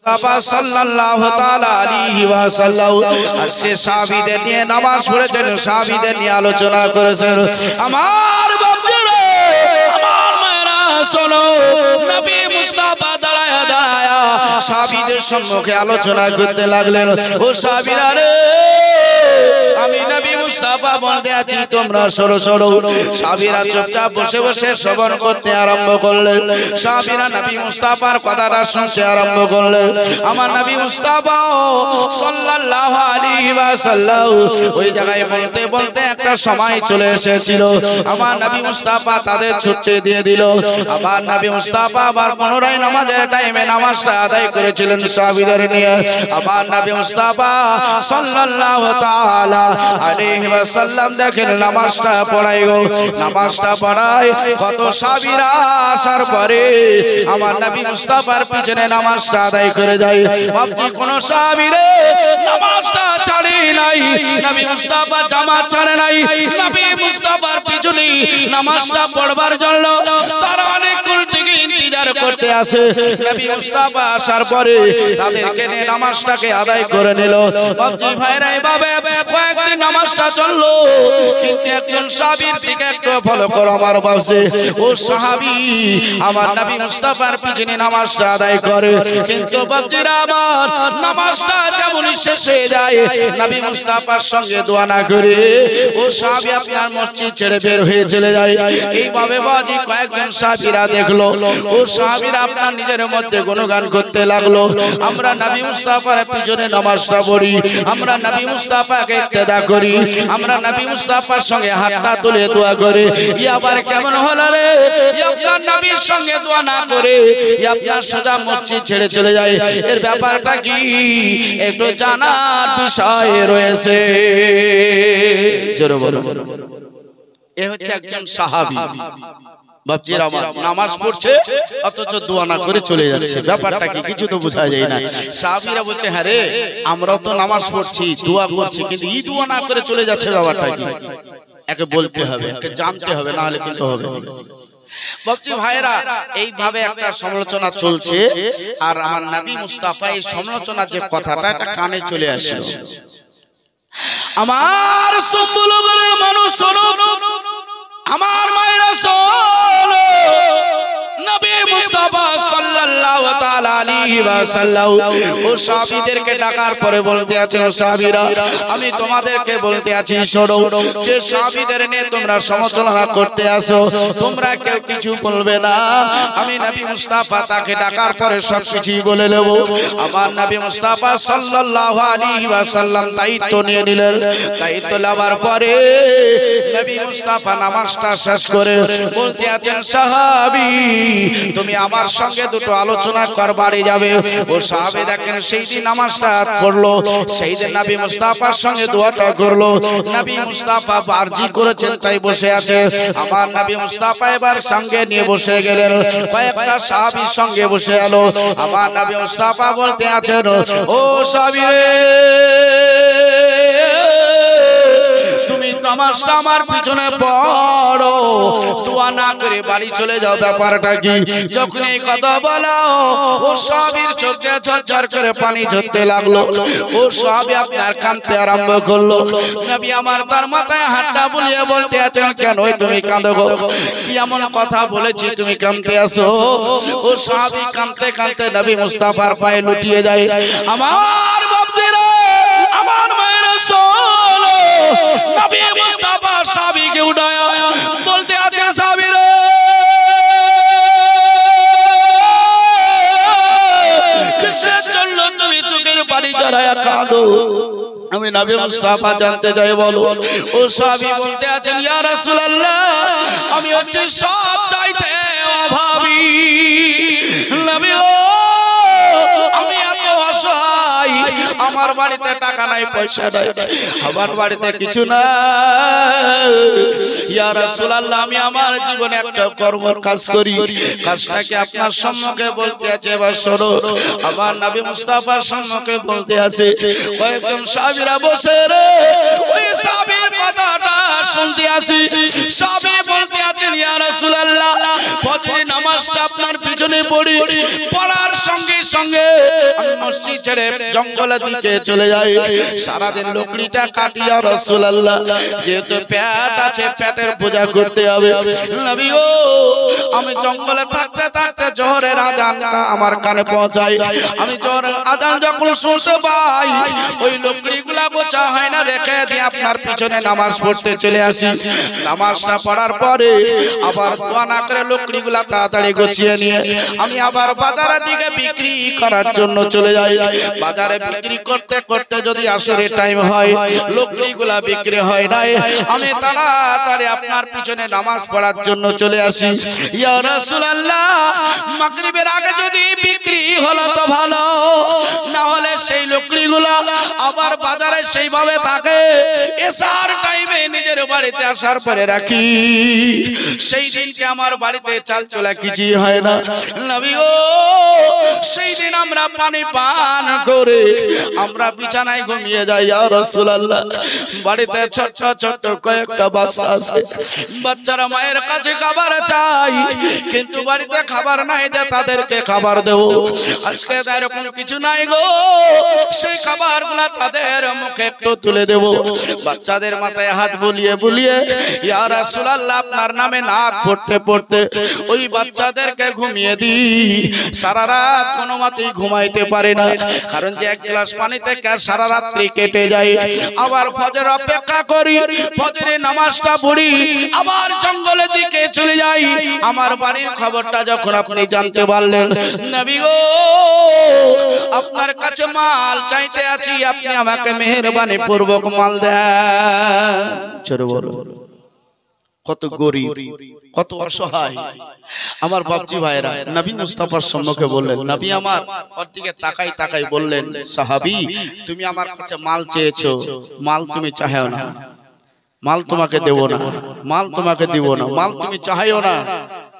মুস্তাফা সাল্লাল্লাহু তাআলা আলাইহি ওয়াসাল্লাম আর সে সাহাবীদের নিয়ে নামাজ পড়েছেন, সাহাবীদের নিয়ে আলোচনা করেছেন। আমার বাপজিরা, আমার মায়েরা শোনো, নবী মুস্তাফা দাঁড়ায় সাহাবীদের সম্মুখে আলোচনা করতে লাগলেন। ও সাহাবীরা রে, আমি নবী মুস্তাফা বলতে আছি, তোমরা সরো সরো। সাহাবীরা চুপচাপ বসে বসে শ্রবণ করতে আরম্ভ করলেন। সাহাবীরা নবী মুস্তাফার কথাটা শুনতে আরম্ভ করলেন। আমার নবী মুস্তাফা সাল্লাল্লাহু আলাইহি ওয়াসাল্লাম ওই জায়গায় বলতে বলতে একটা সময় চলে এসেছিল। আমার নবী মুস্তাফা তাদের ছুটে দিয়ে দিল। আবার নবী মুস্তাফা আবার পুনরায় নামাজের টাইমে নামাজটা আদায় করেছিলেন সাহাবীদের নিয়ে। আবার নবী মুস্তাফা সাল্লাল্লাহু তাআলা আলাইহি ওয়াসাল্লাম দেখেন নামাজটা পড়াই গো, নামাজটা পড়ায় কত সাহাবীরা আসার পরে আমার নবী মুস্তাফার পিছনে নামাজটা আদায় করে যায়। আপনি কোন সাহাবীরে নামাজটা ছাড়ে নাই, নবী মুস্তাফা জামাত ছাড়ে নাই, নবী মুস্তাফার পিছনে নামাজটা পড়বার জন্য তারা অনেকক্ষণ থেকে ইন্তজার করতে আসে। নবী মুস্তাফা আসার পরে তাদেরকে নিয়ে নামাজটাকে আদায় করে নিল। আপনি ভাইরা এভাবে কয়েকদিন নামাজটা চললো, কিন্তু একজন সাহাবীর দিকে একটু ফলো করো আমার বাসে। ও সাহাবী আমার নবী মুস্তাফার পিছনে নামাজটা আদায় করে, কিন্তু বাপজিরা আমার নামাজটা যেমন শেষ হয়ে যায় নবী মুস্তাফার সঙ্গে দোয়া না করে ও সাহাবী আপনার মসজিদ ছেড়ে বের হয়ে চলে যায়। এইভাবে বাজি কয়েকজন সাহাবীরা দেখলো, ও সাহাবীরা আপনার নিজের মধ্যে গুণগান করতে লাগলো, আমরা নবী মুস্তাফার পিছনে নামাজটা পড়ি, আমরা নবী মুস্তাফাকে ইক্তেদা করি, আমরা নবী মুস্তাফার সঙ্গে হাতটা তুলে দোয়া করে। ই আবার কেমন হলো রে, ই আপনার নবীর সঙ্গে দোয়া না করে ই আপনার সোজা মসজিদ ছেড়ে চলে যায়। এর ব্যাপারটা কি একটু জানার বিষয় রয়েছে। জোরে বলো। এ হচ্ছে একজন সাহাবী, বাপজিরা আমার নামাজ পড়ছে অথচ দোয়া না করে চলে যাচ্ছে। ব্যাপারটা কি কিছু তো বোঝা যায় না। সাহাবীরা বলছে, হ্যাঁ রে, আমরাও তো নামাজ পড়ছি, দোয়া করছি, কিন্তু এই দোয়া না করে চলে যাচ্ছে, ব্যাপারটা কি? একে বলতে হবে, একে জানতে হবে, না হলে কিন্তু হবে না। বাপজি ভাইরা, এইভাবে একটা সমালোচনা চলছে, আর আমার নবী মুস্তাফা এই সমালোচনা যে কথাটা এটা কানে চলে আসে। আমার সম্বলগরের মানুষ শোনো, আমার মায়েরা শোনো, নবী মুস্তাফা সাল্লাল্লাহু তাআলা আলাইহি ওয়াসাল্লাম ও সাহাবীদেরকে ডাকার পরে বলতে আছেন, সাহাবীরা আমি তোমাদেরকে বলতে আছি শোনো, যে সাহাবীদের নিয়ে তোমরা সমালোচনা করতে আসো, তোমরা কেউ কিছু বলবে না। আমি নবী মুস্তাফা তাকে ডাকার পরে সবকিছুই বলে নেব। আমার নবী মুস্তাফা সাল্লাল্লাহু আলাইহি ওয়াসাল্লাম দায়িত্ব নিয়ে নিলেন। দায়িত্ব নেওয়ার পরে নবী মুস্তাফা নামাজটা শেষ করে বলতে আছেন, সাহাবী তুমি আমার সঙ্গে দুটো আলোচনা করবারে যাবে। ও সাহাবী দেখেন সেই দিন নামাজটা পড়লো, সেই দিন নবী মুস্তাফার সঙ্গে দোয়াটা করলো। নবী মুস্তাফা আরজি করেছেন তাই বসে আছে। আমার নবী মুস্তাফা এবার সঙ্গে নিয়ে বসে গেলেন, কয়েকটা সাহাবীর সঙ্গে বসে এলো। আমার নবী মুস্তাফা বলতে আছেন, ও সাহাবী রে, তুমি নামাজটা আমার পিছনে পড়ো, দোয়া না করে বাড়ি চলে যাও। ব্যাপারটা কি? যখন এই কথা বলো ও সাহাবীর চোখে ঝরঝর করে পানি ঝরতে লাগলো। ও সাহাবী আপনার কাঁদতে আরম্ভ করলো। নবী আমার তার মাথায় হাতটা বুলিয়ে বলতে আছেন, কেন তুমি কাঁদো গো? কি এমন কথা বলেছি তুমি কাঁদতে আসো? ও সাহাবী কাঁদতে কাঁদতে নবী মুস্তাফার পায়ে লুটিয়ে যায়। আমার বাপজিরা, আমার মায়েরা শোনো, নবী মুস্তাফা সাহাবীকে উঠায়া বলতে আছে, সাহাবী রে, কিসের জন্য তুমি চোখের পানি জড়ায়া কাঁদো? আমি নবী মুস্তাফা জানতে চাই, বলো। ও সাহাবী বলতে আছেন, ইয়া রাসূলুল্লাহ, আমি হচ্ছে সব চাইতে অভাবী নবী, ও আমি এত অসহায়, আমার বাড়িতে টাকা নাই পয়সা নাই আমার বাড়িতে কিছু না ইয়া রাসূলুল্লাহ আমি আমার জীবনে একটা কর্ম কাজ করি কাজটাকে আপনার সম্মুখে বলতে আছে এবার শোনো আমার নবী মুস্তাফার সম্মুখে বলতে আছে কয়েকজন সাহাবীরা বসে রে ওই সাহাবীর কথাটা শুনতে আসি সাহাবী বলতে আছেন ইয়া রাসূলুল্লাহ ফজরের নামাজটা আপনার পিছনে পড়ি পড়ার সঙ্গে সঙ্গে আমি মসজিদ ছেড়ে জঙ্গলের দিকে চলে যাই সারা দিন লকড়িটা কাটি ইয়া রাসূলুল্লাহ যেহেতু পেট আছে পেটের পূজা করতে হবে নবী গো আমি জঙ্গলে থাকতে থাকতে জোহরের আযানটা আমার কানে পৌঁছায় আমি জোহরের আযান যখন শুনতে পাই ওই লকড়িগুলা বোঝা হয় না রেখে দিয়ে আপনার পিছনে নামাজ পড়তে চলে আসি নামাজটা পড়ার পরে আবার দোয়া না করে লকড়িগুলা তাড়াতাড়ি গুছিয়ে নিয়ে আমি আবার বাজারের দিকে বিক্রি করার জন্য চলে যাই বাজারে বিক্রি করতে করতে যদি আসরের টাইম হয় লকড়িগুলা বিক্রি হয় না আমি তাড়াতাড়ি আপনার পিছনে নামাজ পড়ার জন্য চলে আসি ইয়া রাসূলুল্লাহ মাগরিবের আগে যদি বিক্রি হলো তো ভালো না হলে সেই লকড়িগুলা আবার বাজারে সেইভাবে থাকে এসার টাইমে নিজের বাড়িতে আসার পরে রাখি সেই দিনকে আমার বাড়িতে চাল চলা কিছু হয় না নবী গো সেই দিন আমরা পানি পান করে আমরা বিছানায় ঘুমিয়ে যাই ইয়া রাসূলুল্লাহ বাড়িতে ছোট ছোট কয়েকটা বাচ্চা আছে বাচ্চারা মায়ের কাছে খাবার চাই কিন্তু বাড়িতে খাবার নাই যে তাদেরকে খাবার দেব আজকে এরকম কিছু নাই গো সেই খাবারগুলো তাদের মুখে একটু তুলে দেব বাচ্চাদের মাথায় হাত বুলিয়ে বুলিয়ে ইয়া রাসূলুল্লাহ আপনার নামে নাত পড়তে পড়তে ওই বাচ্চাদেরকে ঘুমিয়ে দিই সারা রাত কোনো মতেই ঘুমাইতে পারে না কারণ যে এক গ্লাস পানিতে সারা রাত্রি কেটে যায় আবার ফজর অপেক্ষা করি ফজরের নামাজটা পড়ি আবার জঙ্গলের দিকে চলে যাই আমার বাড়ির খবরটা যখন আপনি জানতে পারলেন নবী গো আপনার কাছে মাল চাইতে আছি আপনি আমাকে মেহেরবানি পূর্বক মাল দেন ছোট বলো কত গরিব কত অসহায় আমার বাপজি ভাইরা নবী মুস্তাফার সম্মুখে বললেন নবী আমার ওর দিকে তাকাই তাকাই বললেন সাহাবী তুমি আমার কাছে মাল চেয়েছো মাল তুমি চাহেও না মাল তোমাকে দেব না মাল তোমাকে দিব না মাল তুমি চাহেও না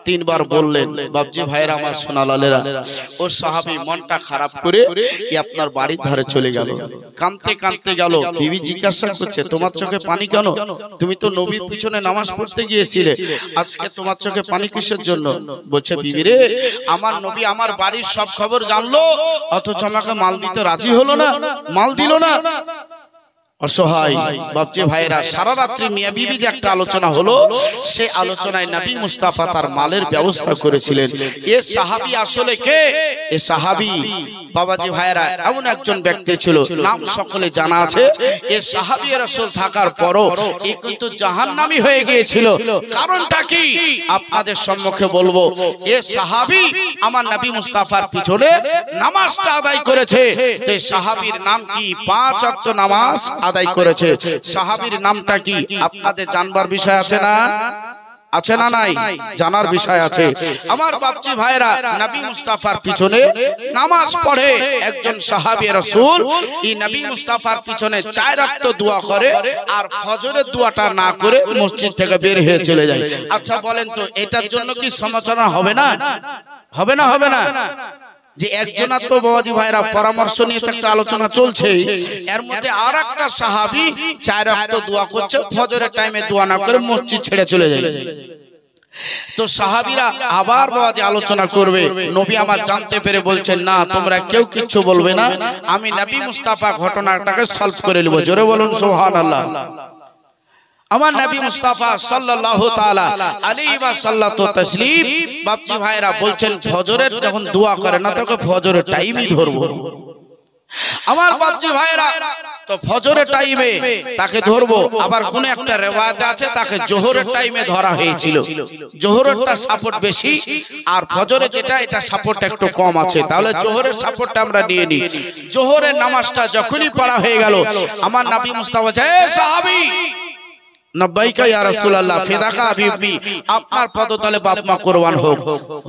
তিনবার বললেন বাপজি ভাইরা আমার সোনালালেরা ওর সাহাবী মনটা খারাপ করে আপনার বাড়ির ধারে চলে গেল কাঁদতে কাঁদতে গেল বিবি জিজ্ঞাসা করছে তোমার চোখে পানি কেন তুমি তো নবীর পিছনে নামাজ পড়তে গিয়েছিলে আজকে তোমার চোখে পানি কিসের জন্য বলছে বিবি রে আমার নবী আমার বাড়ির সব খবর জানলো অথচ আমাকে মাল দিতে রাজি হলো না মাল দিল না অসহায় বাপজি ভাইরা সারা রাত্রি মিয়া বিবির একটা আলোচনা হলো সেই আলোচনায় নবী মুস্তাফা তার মালের ব্যবস্থা করেছিলেন এ সাহাবী আসলে কে এ সাহাবী বাবাজি ভাইরা এমন একজন ব্যক্তি ছিল নাম সকলে জানা আছে এ সাহাবী রাসূল থাকার পরও এ কিন্তু জাহান্নামী হয়ে গিয়েছিল কারণটা কি আপনাদের সম্মুখে বলবো এ সাহাবী আমার নবী মুস্তাফার পিছনে নামাজটা আদায় করেছে তো এই সাহাবীর নাম কি 5 ওয়াক্ত নামাজ আদায় করেছে সাহাবীর নামটা কি আপনাদের জানবার বিষয় আছে না আছে না নাই জানার বিষয় আছে আমার বাপজি ভাইরা নবী মুস্তাফার পিছনে নামাজ পড়ে একজন সাহাবী রাসূল এই নবী মুস্তাফার পিছনে 4 ওয়াক্ত দোয়া করে আর ফজরের দোয়াটা না করে মসজিদ থেকে বের হয়ে চলে যায় আচ্ছা বলেন তো এটার জন্য কি সমালোচনা হবে না হবে না হবে না যে একজন তো বাবাজি ভাইরা পরামর্শ নিয়ে একটা আলোচনা চলছে এর মধ্যে আরেকটা সাহাবী 4 ওয়াক্ত দোয়া করছে ফজরের টাইমে দোয়া না করে মসজিদ ছেড়ে চলে যায় তো সাহাবীরা আবার বাবাজি আলোচনা করবে নবী আমার জানতে পেরে বলছেন না তোমরা কেউ কিছু বলবে না আমি নবী মুস্তাফা ঘটনাটাকে সলভ করে নেব জোরে বলুন সুবহানাল্লাহ আমার নবী মুস্তাফা সাল্লাল্লাহু তাআলা আলাইহি ওয়া সাল্লাতু তাসলিম বাপজি ভাইরা বলছেন ফজরের যখন দোয়া করে না তখন ফজরের টাইমই ধরবো আমার বাপজি ভাইরা তো ফজরের টাইমে তাকে ধরবো আবার কোন একটা riwayat আছে তাকে জোহরের টাইমে ধরা হয়েছিল জোহরেরটা সাপোর্ট বেশি আর ফজরে যেটা এটা সাপোর্ট একটু কম আছে তাহলে জোহরের সাপোর্টটা আমরা নিয়ে নিই জোহরের নামাজটা যখনই পড়া হয়ে গেল আমার নবী মুস্তাফা এ সাহাবী নব্বাইকা ইয়া রাসূলুল্লাহ ফিদাকা হাবিবি আপনার পদতলে বাপ মা কুরবান হোক।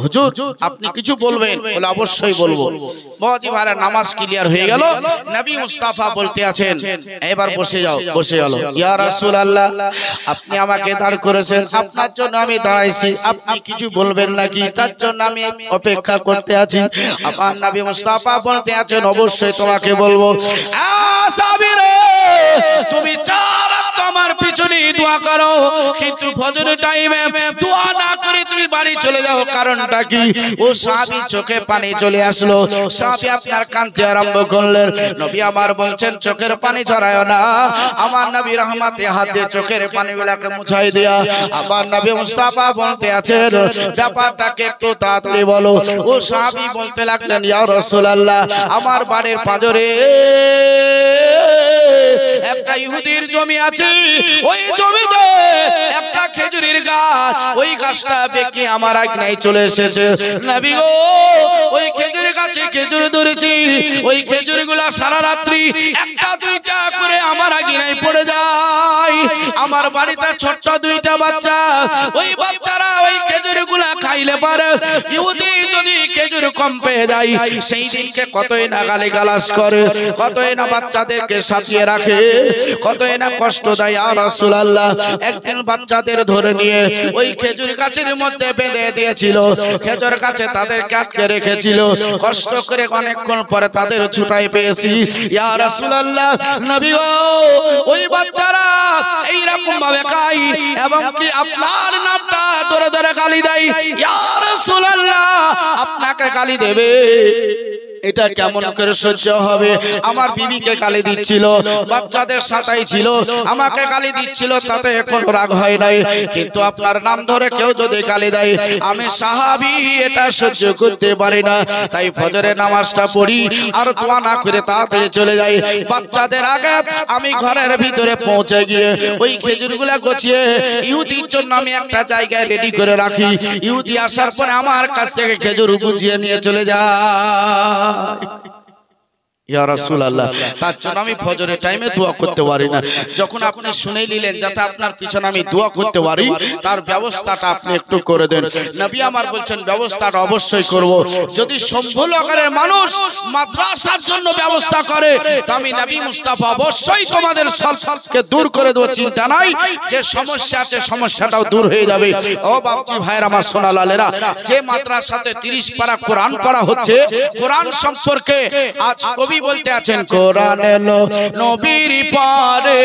হুজুর আপনি কিছু বলবেন? বলে অবশ্যই বলবো। বাবাজি ভাইরা নামাজ ক্লিয়ার হয়ে গেল, নবী মুস্তাফা বলতে আছেন এবার বসে যাও। বসে গেল। ইয়া রাসূলুল্লাহ আপনি আমাকে দাঁড় করেছেন, আপনার জন্য আমি দাঁড়াইছি, আপনি কিছু বলবেন নাকি? তার জন্য আমি অপেক্ষা করতে আছি। আমার নবী মুস্তাফা বলতে আছেন অবশ্যই তোমাকে বলবো। সাহাবীরা তুমি চার আমার পিছনে দোয়া করো, কিন্তু ফজরের টাইমে দোয়া না করে তুমি বাড়ি চলে যাও, কারণটা কি? ও সাহাবী চোখে পানি চলে আসলো। সাহাবী আপনার কাঁদতে আরম্ভ করলেন। নবী আমার বলছেন চোখের পানি ঝরায়ও না। আমার নবী রহমতে হাত দিয়ে চোখের পানিগুলোকে মুছাই দিয়া আমার নবী মুস্তাফা বলতে আছেন ব্যাপারটাকে একটু তাড়াতাড়ি বলো। ও সাহাবী বলতে লাগলেন ইয়া রাসূলুল্লাহ আমার বাড়ির পাঁজরে একটা ইহুদির জমি আছে, ওই জমিতে একটা খেজুরের গাছ, ওই গাছটা বেঁকে আমার আগনায় চলে এসেছে। নবী গো ওই খেজুরের গাছে খেজুর ধরেছি, ওই খেজুরগুলা সারা রাত্রি একটা দুইটা করে আমার আগনায় পড়ে যায়। আমার বাড়িতে ছোট্ট দুইটা বাচ্চা, ওই বাচ্চারা ওই খেজুরগুলা খাইলে পারে। ইহুদি যদি খেজুর কম পেয়ে যায় সেই দিনকে কতই না গালিগালাজ করে, কতই না বাচ্চাদেরকে সাজিয়ে রাখে, কতই না কষ্ট দেয়। ইয়া রাসূলুল্লাহ একদিন বাচ্চাদের ধরে নিয়ে ওই খেজুর গাছের মধ্যে বেঁধে দিয়েছিল, খেজুর গাছে তাদেরকে আটকে রেখেছিল। কষ্ট করে অনেকক্ষণ পরে তাদের ছুটাই পেয়েছি। ইয়া রাসূলুল্লাহ নবী গো ওই বাচ্চারা এই রকম ভাবে খায় এবং কি আপনার নামটা ধরে ধরে গালি দেয়। ইয়া রাসূলুল্লাহ আপনাকে গালি দেবে, এটা কেমন করে সহ্য হবে? আমার বিবিকে গালি দিচ্ছিল, বাচ্চাদের সাথেই ছিল, আমাকে গালি দিচ্ছিল, তাতে কোনো রাগ হয় নাই, কিন্তু আপনার নাম ধরে কেউ যদি গালি দেয় আমি সাহাবী এটা সহ্য করতে পারি না। তাই ফজরের নামাজটা পড়ি আর দোয়া না করে তাড়াতাড়ি চলে যাই। বাচ্চাদের আগে আমি ঘরের ভিতরে পৌঁছে গিয়ে ওই খেজুরগুলা গুছিয়ে ইহুদির জন্য আমি একটা জায়গায় রেডি করে রাখি। ইহুদি আসার পরে আমার কাছ থেকে খেজুর গুছিয়ে নিয়ে চলে যায়। ইয়া রাসূলুল্লাহ তার জন্য আমি ফজরের টাইমে দোয়া করতে পারি না। যখন আপনি শুনে নিলেন যাতে আপনার পিছনে আমি দোয়া করতে পারি তার ব্যবস্থাটা আপনি একটু করে দেন। নবী আমার বলছেন ব্যবস্থাটা অবশ্যই করব। যদি সম্ভব আকারের মানুষ মাদ্রাসার জন্য ব্যবস্থা করে তো আমি নবী মুস্তাফা অবশ্যই তোমাদের সলসলকে দূর করে দেব, চিন্তা নাই। যে সমস্যা আছে সমস্যাটাও দূর হয়ে যাবে। ও বাপজি ভাইরা আমার সোনা লালেরা, যে মাদ্রাসাতে 30 পারা কোরআন পড়া হচ্ছে, কোরআন সম্পর্কে আজ কবি বলতে আছেন কোরআন এলো নবীর পারে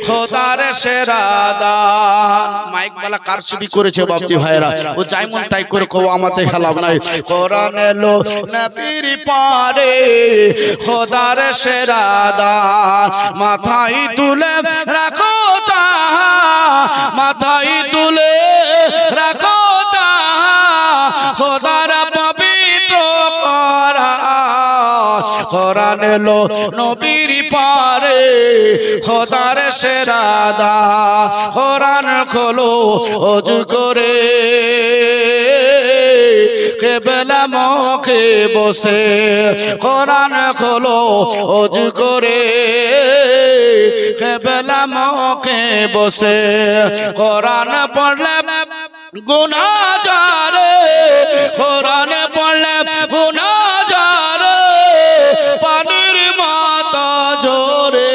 খোদার সেরা দান। মাইক वाला কারচুপি করেছে বাপজি ভাইরা, ও যেমন তাই করে কও আমাদের খেলাব নাই। কোরআন এলো নবীর পারে খোদার সেরা দান, মাথায় তুলে রাখো তা, মাথায় তুলে রাখো তা, খোদার পবিত্র কোরআন এলো নবীর পারে খোদার সেরা দান। কোরআন খোলো ওযু করে কিবলা মুখে বসে, কোরআন খোলো ওযু করে কিবলা মুখে বসে, কোরআন পড়লে গুনাহ যারে, কোরআন পড়লে গুনাহ যারে, পানির মাথা ঝরে।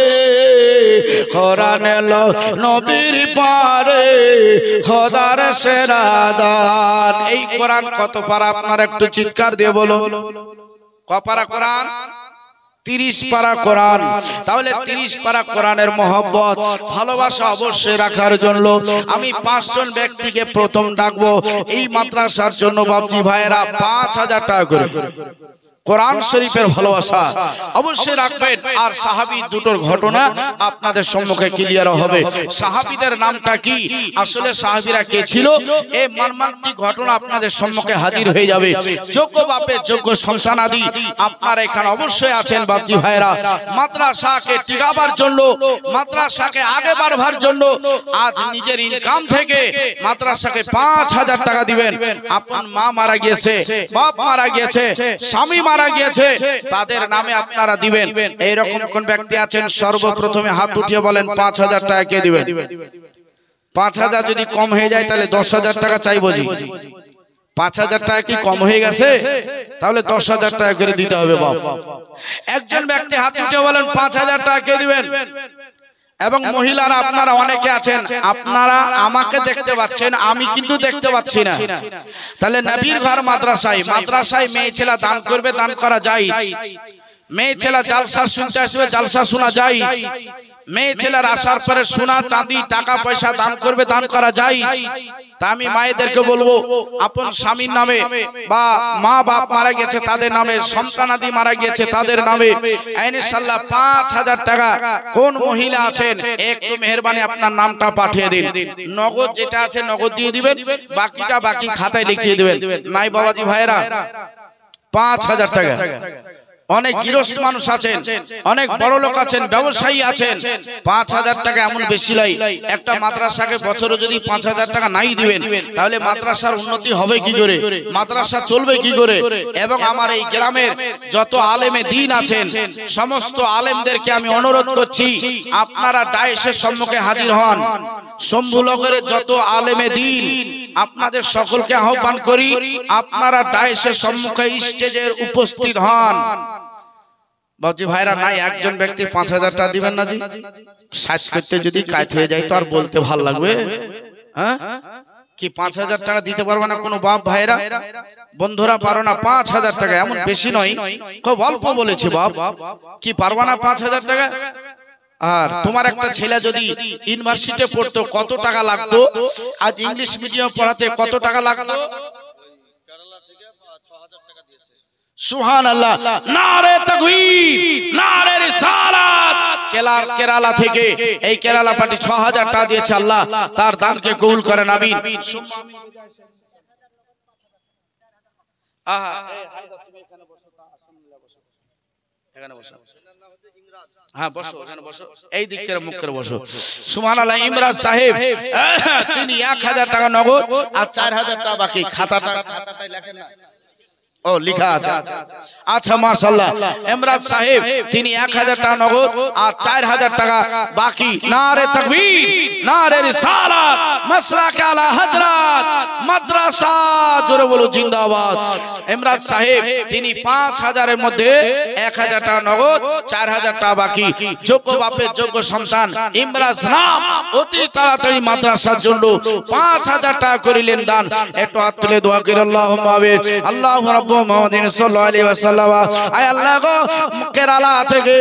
কোরআন এলো নবীর পারে খোদার সেরা দান। এই কোরআন কত পারা আপনারা একটু চিৎকার দিয়ে বলো। কত পারা কোরআন? 30 পারা কোরআন। তাহলে 30 পারা কোরআনের মহব্বত ভালোবাসা অবশ্যই রাখার জন্য আমি 5 জন ব্যক্তিকে প্রথম ডাকবো এই মাদ্রাসার জন্য। বাপজি ভাইয়েরা 5000 টাকা করে কোরআন শরীফের ভালোবাসা অবশ্যই রাখবেন। আর সাহাবী দুটোর ঘটনা আপনাদের সম্মুখে ক্লিয়ার হবে। সাহাবীদের নামটা কি, আসলে সাহাবীরা কে ছিল, এই মর্মান্তিক ঘটনা আপনাদের সম্মুখে হাজির হয়ে যাবে। যোগ্য বাপের যোগ্য সন্তানাদি আপনারা এখানে অবশ্যই আছেন। বাপজি ভাইরা মাদ্রাসাকে টিকাবার জন্য, মাদ্রাসাকে আগে বাড়াবার জন্য আজ নিজের ইনকাম থেকে মাদ্রাসাকে 5000 টাকা দিবেন। আপনার মা মারা গিয়েছে, বাপ মারা গিয়েছে, স্বামী মারা গিয়েছে, তাদের নামে আপনারা দিবেন। এইরকম কোন ব্যক্তি আছেন সর্বপ্রথমে হাত উঠিয়ে বলেন 5000 টাকা কে দিবেন? 5,000 যদি কম হয়ে যায় তাহলে 10,000 টাকা চাইবো জি। 5,000 টাকা কি কম হয়ে গেছে? তাহলে 10,000 টাকা করে দিতে হবে বাপ। একজন ব্যক্তি হাত উঠে বলেন 5,000 টাকা কে দিবেন? এবং মহিলারা আপনারা অনেকে আছেন, আপনারা আমাকে দেখতে পাচ্ছেন, আমি কিন্তু দেখতে পাচ্ছি না। তাহলে নবীর ঘর মাদ্রাসায় মেয়ে ছেলে দান করবে, দান করা যায়। মেয়ে ছেলে জালসা শুনতে আসবে, জালসা শোনা যায়। মেয়ে ছেলের আসার পরে সোনা চাঁদি টাকা পয়সা দান করবে, দান করা যায়। তা আমি মায়েদেরকে বলবো, আপন স্বামীর নামে বা মা বাপ মারা গেছে তাদের নামে, সন্তানাদি মারা গেছে তাদের নামে ইনশাআল্লাহ 5,000 টাকা কোন মহিলা আছেন একটু মেহেরবানি আপনার নামটা পাঠিয়ে দিন। নগদ যেটা আছে নগদ দিয়ে দিবেন, বাকিটা বাকি খাতায় লিখিয়ে দিবেন। নাই বাবাজি ভাইরা 5,000 টাকা। অনেক গৃহস্থ মানুষ আছেন, অনেক বড় লোক আছেন, ব্যবসায়ী আছেন, 5,000 টাকা এমন বেশি লাই। একটা মাদ্রাসাকে বছরে যদি 5,000 টাকা নাই দিবেন তাহলে মাদ্রাসার উন্নতি হবে কি করে, মাদ্রাসা চলবে কি করে? এবং আমার এই গ্রামের যত আলেমে দ্বীন আছেন সমস্ত আলেমদেরকে আমি অনুরোধ করছি, আপনারা ডায়েসের সম্মুখে হাজির হন। শম্ভুনগরের যত আলেমে দ্বীন আপনাদের সকলকে আহ্বান করি, আপনারা ডায়েসের সম্মুখে স্টেজের উপস্থিত হন। বাবজি ভাইরা, নাই একজন ব্যক্তি 5,000 টাকা দিবেন না জি? সাজ করতে যদি কাজ হয়ে যায় তো আর বলতে ভাল লাগবে? হ্যাঁ কি 5,000 টাকা দিতে পারবে না কোনো বাপ ভাইরা? বন্ধুরা পারো না 5,000 টাকা? এমন বেশি নয়, খুব অল্প বলেছি বাপ। কি পারবা না 5,000 টাকা? আর তোমার একটা ছেলে যদি ইউনিভার্সিটিতে পড়তো কত টাকা লাগতো? আজ ইংলিশ মিডিয়াম পড়াতে কত টাকা লাগতো? সুবহানাল্লাহ, নারে তাকবীর, নারে রিসালাত। কেরালা থেকে এই কেরালা পার্টি 6,000 টাকা দিয়েছে। আল্লাহ তার দানকে কবুল করেন, আমিন। আহা তুমি এখানে বসো, এখানে বসো। হ্যাঁ বসো, এখানে বসো, এই দিক করে মুখ করে বসো। সুবহানাল্লাহ, ইমরাজ সাহেব তিনি 1,000 টাকা নগদ আর 4,000 টাকা বাকি। খাতাটাই লেখেন না? ও লিখা আছে। আচ্ছা মাশাআল্লাহ, ইমরাজ সাহেব তিনি 1,000 টাকা নগদ আর 4,000 টাকা বাকি। নারে তাকবীর, নারে রিসালাত, মাসলাক আলা হযরত মাদ্রাসা, জোরে বলো জিন্দাবাদ। ইমরাজ সাহেব তিনি 5,000 এর মধ্যে 1,000 টাকা নগদ, 4,000 টাকা বাকি। যোগ্য বাপের যোগ্য সন্তান ইমরাজ নাম অতি তাড়াতাড়ি মাদ্রাসার জন্য 5,000 টাকা করিলেন দান। একটু হাত তুলে দোয়া করে আল্লাহুম্মা আমিন। আল্লাহু রাব্বুল মুহাম্মাদিন সাল্লাল্লাহু আলাইহি ওয়াসাল্লাম, আয় আল্লাহ গো, কেরালা থেকে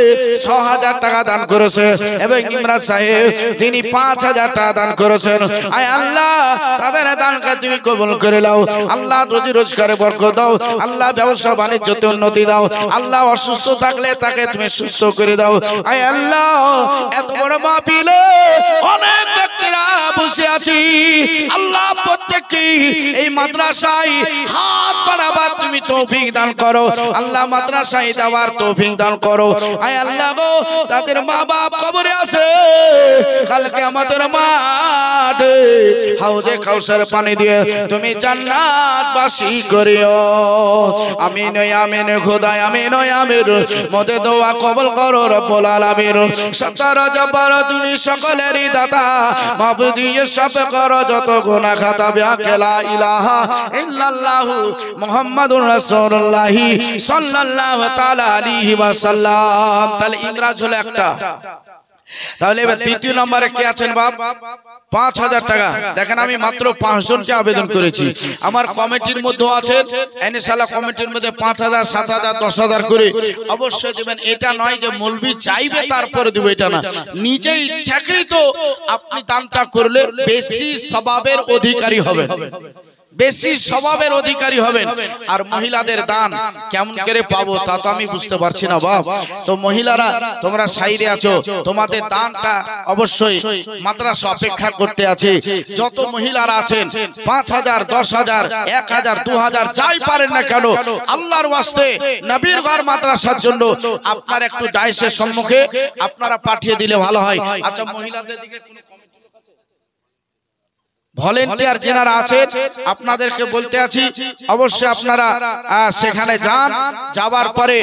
6,000 টাকা দান করেছে এবং ইমরাজ সাহেব তিনি 5,000 টাকা দান করেছেন। আয় আল্লাহ তাদের দানকে তুমি কবুল করে নাও। আল্লাহ রুজি রোজগারে বরকত দাও। আল্লাহ ব্যবসা বাণিজ্যতে উন্নতি দাও। আল্লাহ অসুস্থ থাকলে তাকে তুমি সুস্থ করে দাও। আয় আল্লাহ এত বড় মাহফিলে অনেক ব্যক্তিরা বসে আছি, আল্লাহ প্রত্যেককে এই মাদ্রাসায় হাত বাড়াবার তুমি তৌফিক দান করো। আল্লাহ মাদ্রাসায় দেওয়ার তৌফিক দান করো। আয় আল্লাহ গো, তাদের মা বাপ কবরে আছে, কালকে আমাদের মাঠে হাউজে কাউসার পানি দিয়ে তুমি জান্নাতবাসী করিও। আমিন আমিন খোদা, আমিন আমিন। মতে দোয়া কবুল করো রব্বুল আলামিন। সত্তর জব্বার তুমি সকলেরই দাতা, মাহবুব দিয়ে সব করো যত গুনাহ খাতা। লা ইলাহা ইল্লাল্লাহু মুহাম্মাদুর রাসূলুল্লাহ সাল্লাল্লাহু তাআলা আলাইহি ওয়াসাল্লাম। তাহলে ইমরাজ হলো একটা। তাহলে এবার দ্বিতীয় নম্বরে কে আছেন বাপ? 5,000 টাকা। দেখেন আমি মাত্র 5 জনকে আবেদন করেছি। আমার কমিটির মধ্যে আছেন ইনশাআল্লাহ, কমিটির মধ্যে 5,000, 7,000, 10,000 করে অবশ্যই দিবেন। এটা নয় যে মৌলবি চাইবে তারপরে দিব, এটা না। নিজে ইচ্ছাকৃত আপনি দানটা করলে বেশি সওয়াবের অধিকারী হবেন, বেশি স্বভাবের অধিকারী হবেন। আর মহিলাদের দান কেমন করে পাবো তা তো আমি বুঝতে পারছি না বাপ। তো মহিলারা তোমরা সাইরে আছো, তোমাদের দানটা অবশ্যই মাদ্রাসা অপেক্ষা করতে আছে। যত মহিলারা আছেন 5,000, 10,000, 1,000, 2,000 যাই পারেন না কেন, আল্লাহর ওয়াস্তে নবীর ঘর মাদ্রাসার জন্য আপনার একটু ডায়েসের সম্মুখে আপনারা পাঠিয়ে দিলে ভালো হয়। আচ্ছা মহিলাদের দিকে ভলেন্টিয়ার যারা আছেন আপনাদেরকে বলতে আছি অবশ্যই আপনারা সেখানে যান, যাবার পরে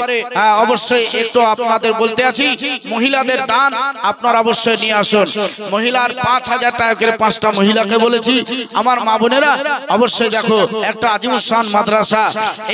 অবশ্যই একটু আপনাদের বলতে আছি মহিলাদের দান আপনারা অবশ্যই নিয়ে আসুন। মহিলার 5000 টাকা করে 5টা মহিলাকে বলেছি। আমার মা বোনেরা অবশ্যই দেখো একটা আজিমুসান মাদ্রাসা,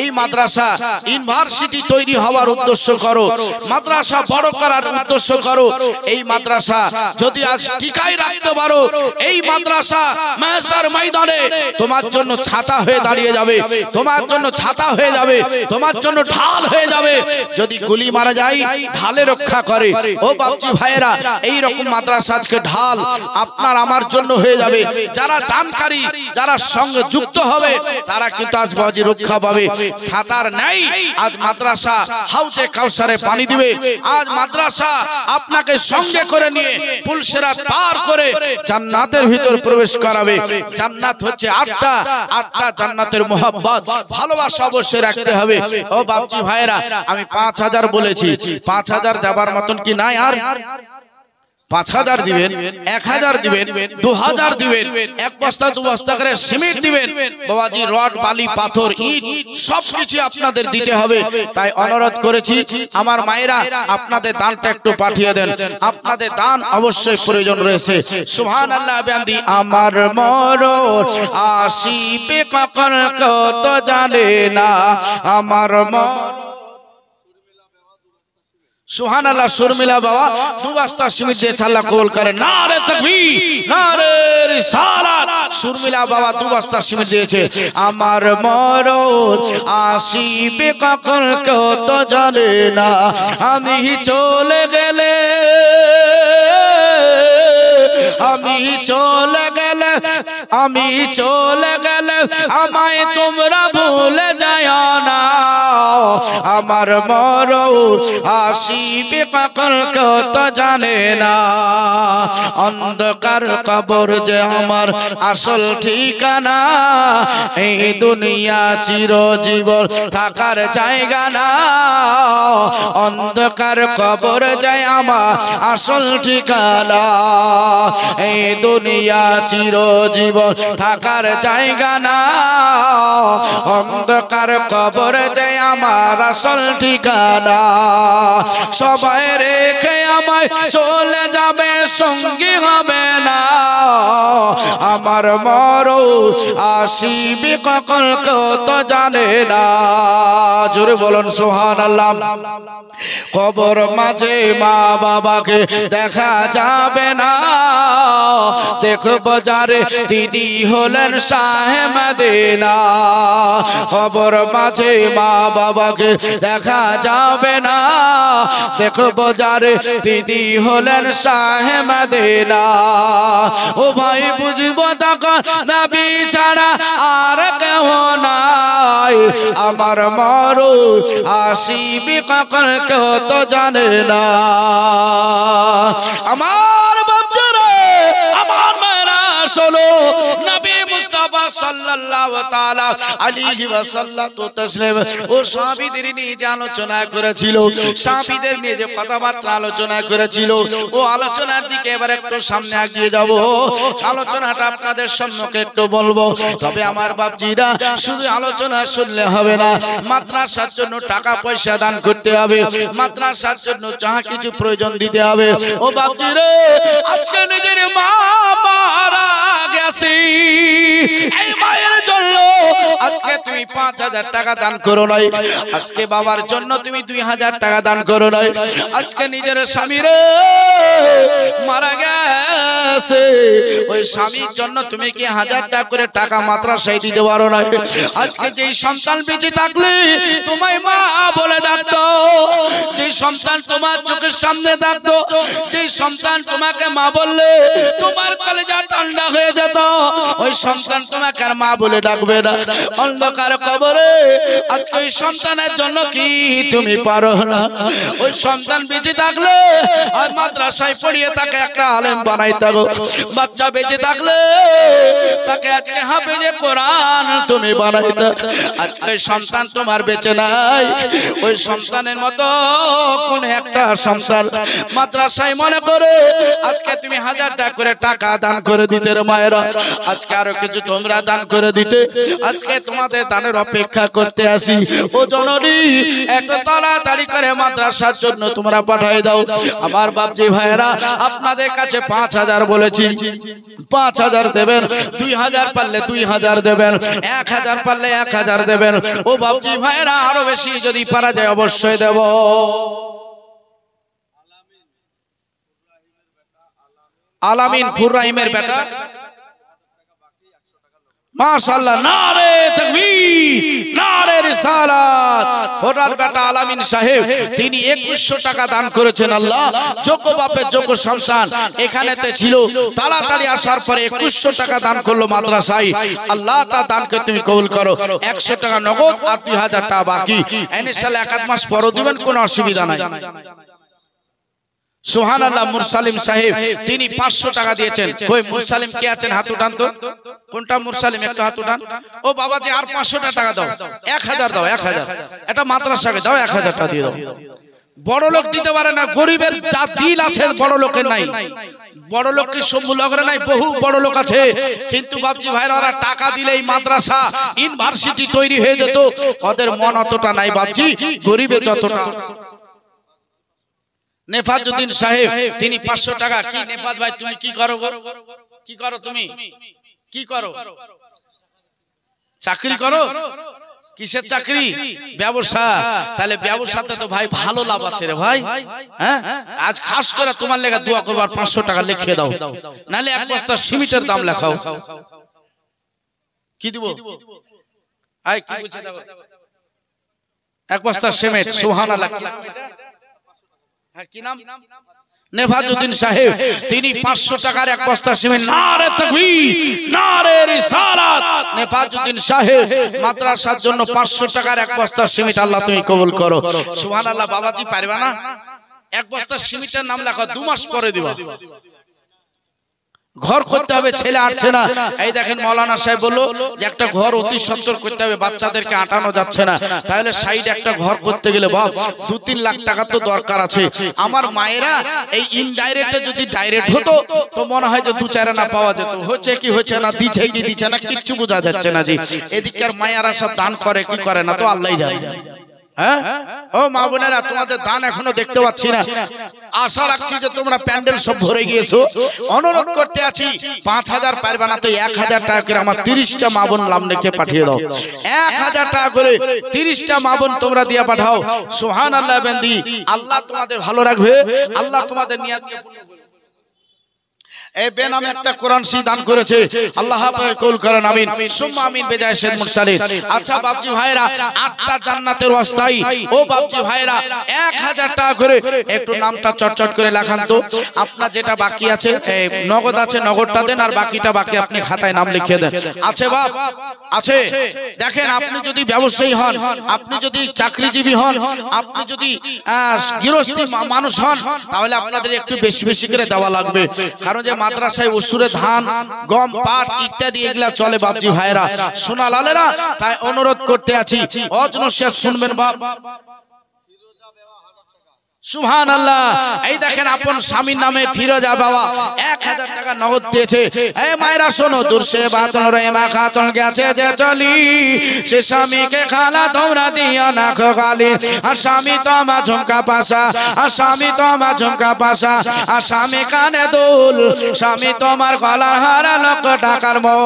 এই মাদ্রাসা ইউনিভার্সিটি তৈরি হওয়ার উদ্দেশ্য করো, মাদ্রাসা বড় করার উদ্দেশ্য করো। এই মাদ্রাসা যদি আজ টিকায় রাখতে পারো, এই মাদ্রাসা মাসার ময়দানে তোমার জন্য ছাতা হয়ে দাঁড়িয়ে যাবে, তোমার জন্য ছাতা হয়ে যাবে, তোমার জন্য ঢাল হয়ে যাবে। যদি গুলি মারা যায় ঢালে রক্ষা করে। ও বাপজি ভাইয়েরা, এই রকম মাদ্রাসা আজকে ঢাল আপনার আমার জন্য হয়ে যাবে। যারা দানকারী, যারা সঙ্গে যুক্ত হবে তারা কিন্তু আজ বাজি রক্ষা পাবে। ছাতার নাই আজ মাদ্রাসা হাউজে কাউসারে পানি দিবে। আজ মাদ্রাসা আপনাকে সঙ্গে করে নিয়ে পুলসেরাত পার করে জান্নাতের ভিতর প্রবেশ করাবে। জান্নাত হচ্ছে 8টা জান্নাতের মোহাব্বত, ভালোবাসা অবশ্যই রাখতে হবে। ও বাপজি ভাইরা, আমি 5000 বলেছি, 5000 দেবার মতন কি নাই? আর 5000 দিবেন, 1000 দিবেন, 2000 দিবেন, এক বস্তা 2 বস্তা করে সিমেন্ট দিবেন। বাবাজি রড বালি পাথর ইট সবকিছু আপনাদের দিতে হবে। তাই অনুরোধ করেছি আমার মায়েরা আপনাদের দানটা একটু পাঠিয়ে দেন, আপনাদের দান অবশ্যই প্রয়োজন রয়েছে। সুবহানাল্লাহ বিহামদি। আমার মরণ আসিবে কখন কত জানে না, আমার সুবহানাল্লাহ। শর্মিলা বাবা 2 বস্তা সিমেন্ট দিয়ে আল্লাহ কবুল করে। নারে তাকবীর, নারে রিসালাত। শর্মিলা বাবা 2 বস্তা সিমেন্ট দিয়েছে। আমার মরণ আসিবে কখন কত জানে না, আমি চলে গেলে, আমি চলে গেলে, আমি চলে গেলে আমায় তোমরা ভুলে যায় না। আমার মরণ আসিবে কখন কত জানে না, অন্ধকার কবর যে আমার আসল ঠিকানা, এই দুনিয়া চিরজীবন থাকার জায়গা না। অন্ধকার কবর যে আমার আসল ঠিকানা, এই দুনিয়া চিরজীবন থাকার জায়গা না। অন্ধকার কবর যে আমার আসল ঠিকানা, সবাই রেখে আমায় চলে যাবে, সঙ্গী হবে না। আমার মরণ আসিবে কখন কত জানে না। জোরে বলুন সুবহানাল্লাহ। কবর মাঝে মা বাবাকে দেখা যাবে না, দেখব যারে তিনি হলেন শাহে মদিনা। কবর মাঝে মা বাবাকে দেখা যাবে না, দেখব যারে তিনি হলেন শাহে মদিনা। ও ভাই বুঝব তখন নবী ছাড়া আর কেউ নাই, আমার মরণ আসিবে কখন কেউ তো জানে না। আমার বাপজারা, আমার মায়েরা শোনো, নবী মুস্তাফা সাল্লাল্লাহু তাআলা আলাইহি ওয়াসাল্লাম তো তাসলিম ও সাহাবীদের নিয়ে যে আলোচনা করেছিল, সাহাবীদের নিয়ে যে কথাবার্তা আলোচনা করেছিল, ও আলোচনার দিকে এবার একটু সামনে এগিয়ে যাব। আলোচনাটা আপনাদের সম্মুখে একটু বলবো। তবে আমার বাপজিরা শুধু আলোচনা শুনলে হবে না, মাদ্রাসার জন্য টাকা পয়সা দান করতে হবে, মাদ্রাসার জন্য যাহা কিছু প্রয়োজন দিতে হবে। ও বাপজিরা, আজকে নিজের মা মারা গেছে, এই মায়ের জন্য আজকে তুমি 5000 টাকা দান করো নাই, আজকে বাবার জন্য তুমি 2000 টাকা দান করো নাই, আজকে নিজের স্বামীর মারা গেছে, ওই স্বামীর জন্য তুমি কি 1000 টাকা করে টাকা মাদ্রাসায় দিতে পারো না। আজকে যেই সন্তান বেঁচে থাকলে তোমায় মা বলে ডাকতো, যেই সন্তান তোমার চোখের সামনে থাকতো, যেই সন্তান তোমাকে মা বললে তোমার কলেজা ঠান্ডা হয়ে যেত, ওই সন্তান তোমাকে তোমাকে আর মা বলে ডাকবে না। অন্ধকার কবরে আজকে ওই সন্তানের জন্য কি তুমি পারো না? ওই সন্তান বেঁচে থাকলে আর মাদ্রাসায় পড়িয়ে তাকে একটা আলেম বানাইতে গো। বাচ্চা বেঁচে থাকলে তাকে আজকে হাফেজে কোরআন তুমি বানাইতে। আজকে সন্তান তোমার বেঁচে নাই, ওই সন্তানের মতো কোন একটা সন্তান মাদ্রাসায় মনে করে আজকে তুমি 1000 টাকা করে টাকা দান করে দিতে রে মায়েরা। আজকে আরো কিছু তোমরা দান করে দিতে, আজকে তোমাদের দানের অপেক্ষা করতে আসি। ও জননী একটু তাড়াতাড়ি করে মাদ্রাসার জন্য তোমরা পাঠিয়ে দাও। আমার বাপজি ভাইয়েরা আপনাদের কাছে 5000 বলেছি, 5000 দেবেন। 2000 পারলে 2000 দেবেন, 1000 পারলে 1000 দেবেন। ও বাপজি ভাইয়েরা আরো বেশি যদি পারা যায় অবশ্যই দেব। আলামিন ফুর রাহিমের বেটা, মাশাআল্লাহ, নারে তাকবীর, নারে রিসালাত। ফোটার বেটা আলামিন সাহেব তিনি 2100 টাকা দান করেছেন। আল্লাহ যোগ্য বাপের যোগ্য সন্তান এখানেতে ছিল, তাড়াতাড়ি আসার পরে 2100 টাকা দান করলো মাদ্রাসায়। আল্লাহ তার দানকে তুমি কবুল করো। 100 টাকা নগদ আর 2000 টাকা বাকি। ইনশাআল্লাহ 1 মাস পরও দিবেন, কোনো অসুবিধা নাই। সুবহানাল্লাহ। মুরসালিম সাহেব তিনি 500 টাকা দিয়েছেন। কই মুরসালিম কে আছেন? হাত উঠান তো। কোনটা মুরসালিম? একটু হাত উঠান। ও বাবাজি আর 500 টাকা দাও, 1000 দাও, 1000। এটা মাদ্রাসাকে দাও, 1000 টাকা দিয়ে দাও। বড় লোক দিতে পারে না, গরিবের যা দিল আছে বড় লোকের নাই। বড় লোককে সম্মূল্য করে নাই, বহু বড় লোক আছে। কিন্তু বাপজি ভাইরা ওরা টাকা দিলেই মাদ্রাসা ইউনিভার্সিটি তৈরি হয়ে যেত। ওদের মন অতটা নাই বাপজি, গরিবের যতটা। নেফাজউদ্দিন সাহেব তিনি 500 টাকা। কি নেফাজ ভাই তুমি কি করো? কি করো তুমি? কি করো? চাকরি করো? কিসের চাকরি? ব্যবসা। তাহলে ব্যবসাতে তো ভাই ভালো লাভ আছে রে ভাই। হ্যাঁ, আজ খাস করে তোমার লেগে দোয়া করব, আর 500 টাকা লিখে দাও, নালে এক বস্তা সিমেন্টের দাম লেখাও। কি দিব? আই কি বুঝে দাও? এক বস্তা সিমেন্ট। সুবহানাল্লাহ। কি নাম? নেফাজউদ্দিন সাহেব তিনি 500 টাকার এক বস্তা সিমেন্ট। নারে তাকবীর, নারে রিসালাত। নেফাজউদ্দিন সাহেব মাদ্রাসার জন্য 500 টাকার এক বস্তা সিমেন্ট আল্লাহ তুমি কবুল করো। সুবহানাল্লাহ। বাবাজি পারবে না? এক বস্তা সিমেন্টের নাম লেখা, 2 মাস পরে দিবা। ঘর করতে হবে, ছেলে আসছে না। এই দেখেন মাওলানা সাহেব বলল যে একটা ঘর অতি সত্তর করতে হবে, বাচ্চাদেরকে আটানো যাচ্ছে না। তাহলে সাইডে একটা ঘর করতে গেলে বাপ 2-3 লাখ টাকা তো দরকার আছে। আমার মায়েরা এই ইনডাইরেক্টে যদি ডাইরেক্ট হতো তো মনে হয় যে 2-4 আনা পাওয়া যেত। হচ্ছে কি হচ্ছে না, দিচ্ছে কি দিচ্ছে না, কিচ্ছু বোঝা যাচ্ছে না। জি এদিককার মায়েরা সব দান করে কি করে না তো আল্লাহই জানে। হ্যাঁ ও মা বোনেরা, তোমাদের দান এখনো দেখতে পাচ্ছি না। আশা রাখছি যে তোমরা প্যান্ডেল সব ভরে গিয়েছো। অনুরোধ করতে আছি 5000 পারবে না তো 1000 টাকা করে আমার 30টা মা বোন নাম লিখে পাঠিয়ে দাও। 1000 টাকা করে 30টা মা বোন তোমরা দিয়ে পাঠাও। সুবহানাল্লাহ। বেন্দি আল্লাহ তোমাদের ভালো রাখবে, আল্লাহ তোমাদের নিয়াতকে পূর্ণ করবে। এই বেনামে একটা কোরআন শরীফ দান করেছে, আল্লাহ পাক কবুল করেন, আমিন সুম্মা আমিন। বেজায় শেখ মুরসালিন। আচ্ছা বাপজি ভাইরা 8টা জান্নাতের অস্থায়ী। ও বাপজি ভাইরা 1000 টাকা করে একটু নামটা চটচট করে লেখান তো। আপনার যেটা বাকি আছে নগদ আছে, নগদটা দেন, আর বাকিটা বাকি আপনি খাতায় নাম লিখিয়ে দেন। আছে বাপ আছে। দেখেন আপনি যদি ব্যবসায়ী হন, আপনি যদি চাকরিজীবী হন, আপনি যদি গৃহস্থী মানুষ হন, তাহলে আপনাদের একটু বেশি বেশি করে দেওয়া লাগবে। কারণ যে মাদ্রাসায় উসুরে ধান, গম, পাট ইত্যাদি এগুলা চলে বাপজি ভাইরা, সোনা লালেরা। তাই অনুরোধ করতে আছি অজনসিয়া শুনবেন বাপ। সুবহানাল্লাহ। এই দেখেন আপন স্বামীর নামে ফিরোজা বাবা 1000 টাকা নগদ দিয়েছে। এই মায়েরা শোনো, দূরসে বাতন রেমা খাতুন গেছে যে চলি, সে স্বামীকে খালা তোমরা দিও না খালি। আর স্বামী তো আমার ঝুমকা পাশা, আর স্বামী তো আমার ঝুমকা পাশা, আর স্বামী কানে দুল, স্বামী তোমার গলার হারা 1 লক্ষ টাকার মোহ।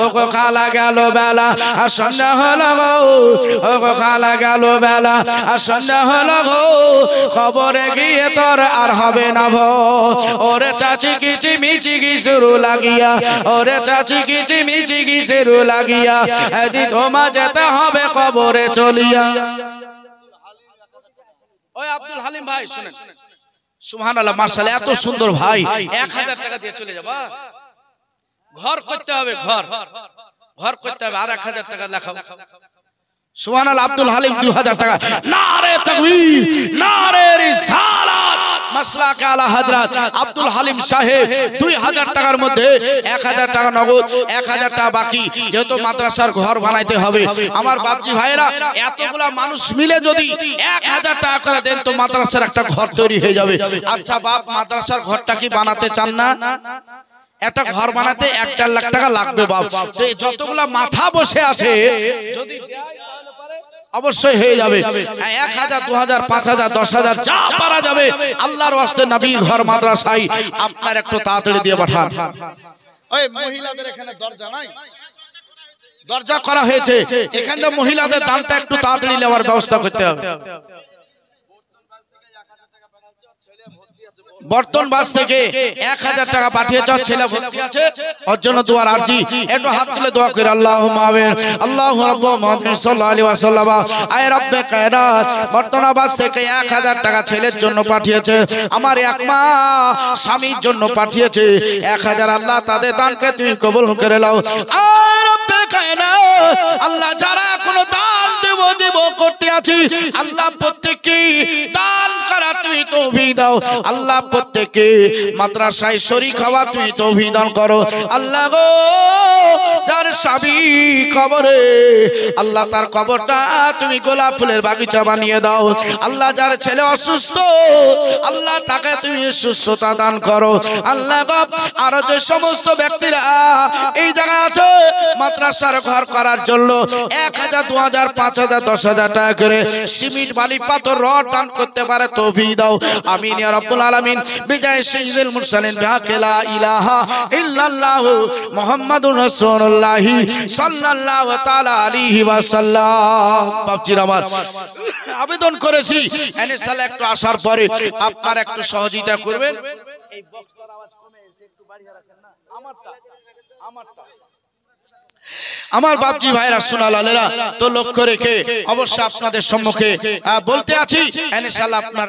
ও গো খালা গেল বেলা আর সন্ধ্যা হলো গো, ও গো খালা গেল বেলা আর সন্ধ্যা হলো গো, খবরে গিয়ে তোর আর হবে না ভো। ওরে চাচি কিচি মিচি কি শুরু লাগিয়া, ওরে চাচি কিচি মিচি কি শুরু লাগিয়া, এদি তোমা যেতে হবে কবরে চলিয়া। ওই আব্দুল হালিম ভাই শুনেন। সুবহানাল্লাহ মাশাআল্লাহ, এত সুন্দর ভাই। 1000 টাকা দিয়ে চলে যাবা। ঘর করতে হবে, ঘর ঘর করতে হবে আর 1000 টাকা লেখাও সুবহানাল্লাহ আব্দুল হালিম 2000 টাকা নারে তাকবীর নারে রিসালাত মাসলাক আলা হযরত আব্দুল হালিম সাহেব 2000 টাকার মধ্যে 1000 টাকা নগদ 1000 টাকা বাকি যেহেতু মাদ্রাসার ঘর বানাইতে হবে আমার বাপজি ভাইরা এতগুলা মানুষ মিলে যদি 1000 টাকা করে দেন তো মাদ্রাসার একটা ঘর তৈরি হয়ে যাবে আচ্ছা বাপ মাদ্রাসার ঘরটা কি বানাতে চান না একটা ঘর বানাতে 1.5 লাখ টাকা লাগবে বাপ তো যতগুলা মাথা বসে আছে যদি অবশ্যই হয়ে যাবে 1000 2000 5000 10000 যা পারা যাবে আল্লাহর ওয়াস্তে নবীর ঘর মাদ্রাসায় আপনার একটু তাড়াতাড়ি দিয়ে পাঠান ওই মহিলাদের এখানে দরজা নাই দরজা করা হয়েছে এখানে মহিলাদের দানটা একটু তাড়াতাড়ি নেওয়ার ব্যবস্থা করতে হবে বর্তন বাস থেকে 1000 টাকা পাঠিয়েছে ছেলে ভর্তি আছে ওর জন্য দোয়ার আরজি একটু হাত তুলে দোয়া করে আল্লাহুম্মা আমিন আল্লাহু রাব্বু মুহাম্মদ সাল্লাল্লাহু আলাইহি ওয়াসাল্লাম আয় রব্বে কায়নাত বর্তন বাস থেকে 1000 টাকা ছেলের জন্য পাঠিয়েছে আমার এক মা স্বামীর জন্য পাঠিয়েছে 1000 আল্লাহ তাদের দানকে তুমি কবুল করে নাও আয় রব্বে কায়নাত আল্লাহ যারা কোনো দান দেব করতে আছে আল্লাহ প্রত্যেককে দান করা তুমি তৌফিক দাও আল্লাহ প্রত্যেককে মাদ্রাসায় শরীক হওয়া তুমি তৌফিক দান করো আল্লাহ গো যার স্বামী কবরে আল্লাহ তার কবরটা তুমি গোলাপ ফুলের বাগিচা বানিয়ে দাও আল্লাহ যার ছেলে অসুস্থ আল্লাহ তাকে তুমি সুস্থতা দান করো আল্লাহ গো আর যে সমস্ত ব্যক্তিরা এই জায়গায় আছে মাদ্রাসার ঘর করার জন্য 1000 2000 5000 10000 টাকা করে সিমেন্ট বালি পাথর রড দান করতে পারে তৌফিক দাও আমিন ইয়া রাব্বুল আলামিন বিজয় সাইয়্যিদুল মুরসালিন বিহাক লা ইলাহা ইল্লাল্লাহ মুহাম্মাদুর রাসূলুল্লাহ সাল্লাল্লাহু তাআলা আলাইহি ওয়াসাল্লাম বাপজির আমার আবেদন করেছি ইনশাআল্লাহ একটু আসার পরে আপনারা একটু সহযোগিতা করবেন এই বক্সটার আওয়াজ কমে গেছে একটু বাড়িয়ে রাখেন না আমারটা আমার বাপজি ভাইরা সোনালালেরা তো লক্ষ্য রেখে অবশ্যই আপনাদের সম্মুখে বলতে আছি ইনশাআল্লাহ আপনার